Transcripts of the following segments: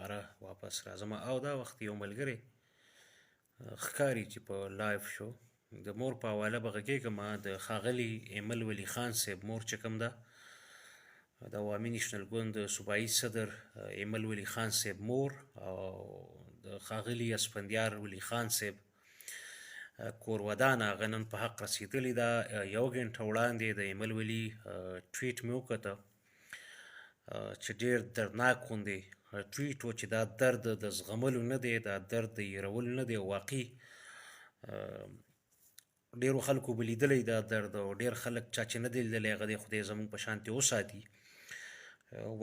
دوباره واپس راځم. او دا وخت یو ملګری ښکاري چې په لایف شو د مور په حواله به غږېږم. د ښاغلي ایمل ولی خان صاحب مور چې کوم ده، د عوامي نیشنل ګوند صوبایي صدر ایمل ولی خان صاحب مور او د ښاغلي اسفندیار ولی خان صاحب کور ودان هغه نن په حق رسېدلې ده. یو ګنټه وړاندې د ایمل ولی ټویټ مې وکته چې ډېر دردناک غوندې ټویټ و چې دا درد د زغملو نه دی، دا درد د هېرولو نه دی. واقعي ډېرو خلکو به لیدلی دا درد، او ډېر خلک چا چې نه دی لیدلی هغه دی خدای زموږ په شانتې وساتي.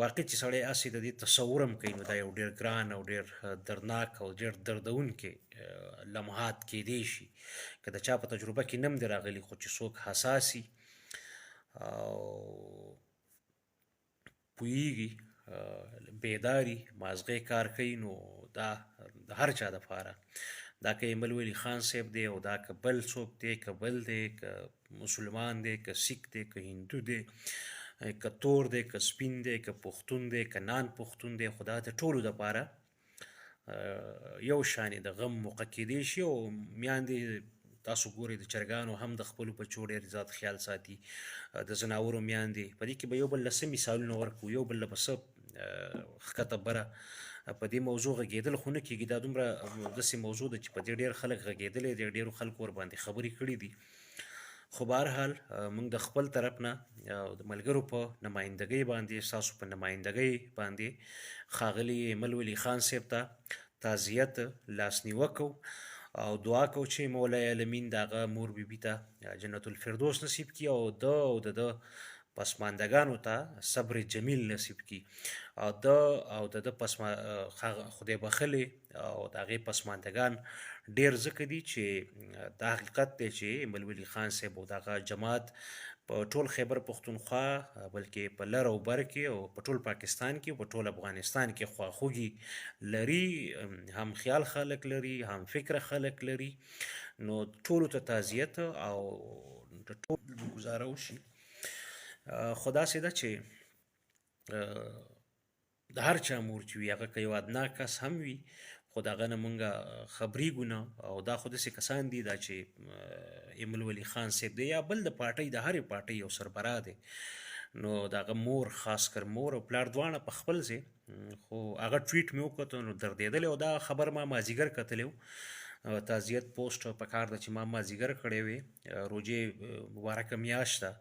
واقع چې سړی هسې د دې تصور هم کوي نو دا یو ډېر ګران او ډېر دردناک او ډېر دردونکي لمحات کیدی شي که د چا په تجربه کې نه هم دی راغلي، خو چې څوک حساسي او پوهیږي بیداري مازغې کار کوي نو دا د هر چا دپاره، دا که ایمل ولی خان صاحب دی او دا که بل څوک دی، که بل دی، که مسلمان دی، که سیک دی، که هندو دی، که تور دی، که سپین دی، که پښتون دی، که نان پښتون دی، خو دا د ټولو دپاره یو شانې د غم موقع کیدی شي. او میاندې تاسو ګورئ د چرګانو هم د خپلو بچو ډېر زیات خیال ساتي، د ځناورو میاندې. په دې کې به یو بل له څه مثالونه ورکړو، یو بل له به څه ښکته بره په دې موضوع غږېدل خو نه کېږي. دا دومره داسې موضوع ده چې په دې ډېر خلک غږېدلی دی، ډېرو خلکو ورباندې خبرې کړي دي. خو بهرحال موږ د خپل طرف نه او د ملګرو په نمایندګۍ باندې، ستاسو په نمایندګۍ باندې ښاغلي ایمل ولی خان صاحب ته تعزیت لاسنیوه کوو او دعا کوو چې مولای عالمین د هغه مور بیبي ته جنت الفردوس نصیب کړي او د ده پسماندګانو ته صبر جمیل نصیب کړي او د خدای بخلې او د هغې پسماندګان ډېر ځکه دي چې دا حقیقت دی چې ایمل ولی خان صاحب او دغه جماعت په ټول خیبر پښتونخوا بلکې په لر او بر کې او په ټول پاکستان کې او په ټول افغانستان کې خواخوږي لري، هم خیال خلک لري، هم فکر خلک لري. نو ټولو ته تعزیت او د ټول ګزاره وشي. خو داسې ده چې د هر چا مور چې وي هغه که یو ادنا کس هم وي خو د هغه نه مونږ خبرېږو نه. او دا خو داسې کسان دي دا چې ایمل ولی خان صاحب دی یا بل د پارټۍ د هرې پارټۍ یو سربراه دی، نو د هغه مور خاص کر مور او پلار دواړه په خپل ځای. خو هغه ټویټ مې وکتو نو دردېدلی او دا خبر ما مازدیګر کتلی و. تعزیت پوسټ په کار ده چې ما مازدیګر کړی وی، روژې مبارکه میاشت ده،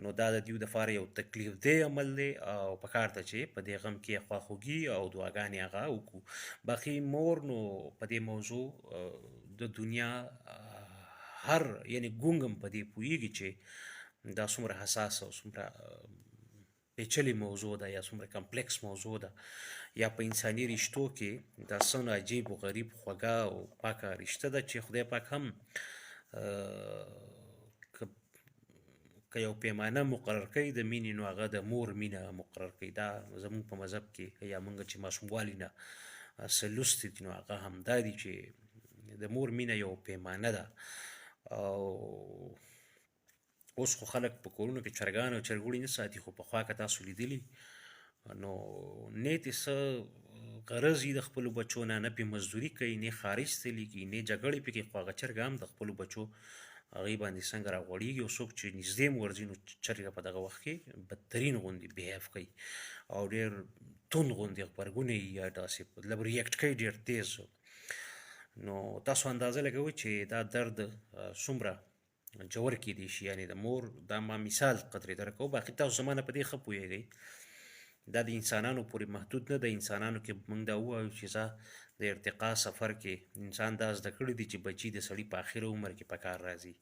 نو دا د دوی دپاره یو تکلیف دی عمل دی او په کار ده چې په دې غم کې خواخوږي او دعاګانې هغه وکړو. باقي مور نو په دې موضوع د دنیا هر یعنی ګونګ هم په دې پوهیږي چې دا څومره حساس او څومره پیچلې موضوع ده یا څومره کمپلیکس موضوع ده، یا په انساني رشتو کې دا څونه عجیب و غریب خوږه او پاکه رشته ده چې خدای پاک هم که یو پیمانه مقرر کوي د مینې نو هغه د مور مینه مقرر کوي. دا زموږ په مذهب کې یا موږ چې ماشوموالي نه څه لوستي دي نو هغه همدا دي چې د مور مینه یو پیمانه ده. او اوس خو خلک په کورونو کې چرګان او چرګوړي نه ساتي، خو پخوا که تاسو لیدلي نو نه ترې څه غرض وي د خپلو بچو نه پرې مزدوري کوي، نه خارج تلي کوي، نه جګړې پکې، خو هغه چرګه هم د خپلو بچو هغې باندې څنګه راغوړېږي او څوک چې نږدې هم ورځي نو چرګه په دغه وخت کې بدترین غوندې بیهیو کوي او ډېر توند غوندې غبرګون یې یا داسې مطلب ریاکټ کوي ډېر تیز. نو تاسو اندازه لګوئ چې دا درد څومره جوور کیدی شي. یعنې د مور دا ما مثال قدرې درکوو، باقي تاسو زما نه په دې ښه پوهیږئ دا د انسانانو پورې محدود نه ده. انسانانو کې موږ دا ووایو چې زه د ارتقا سفر کې انسان دا زده کړي دي چې بچي د سړي په اخره عمر کې په کار راځي،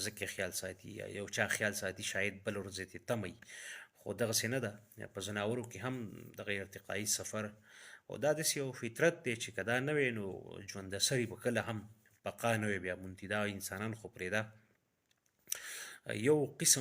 ځکه خیال ساتي یا یو چا خیال ساتي شاید بل ورځ یې تمئ، خو دغسې نه ده. په ځناورو کې هم دغه ارتقایي سفر او دا داسې یو فطرت دی چې که دا نه وی نو ژونده سري به کله هم بقا نه وی بیا مونتي. دا انسانان خو پرېږده یو قسم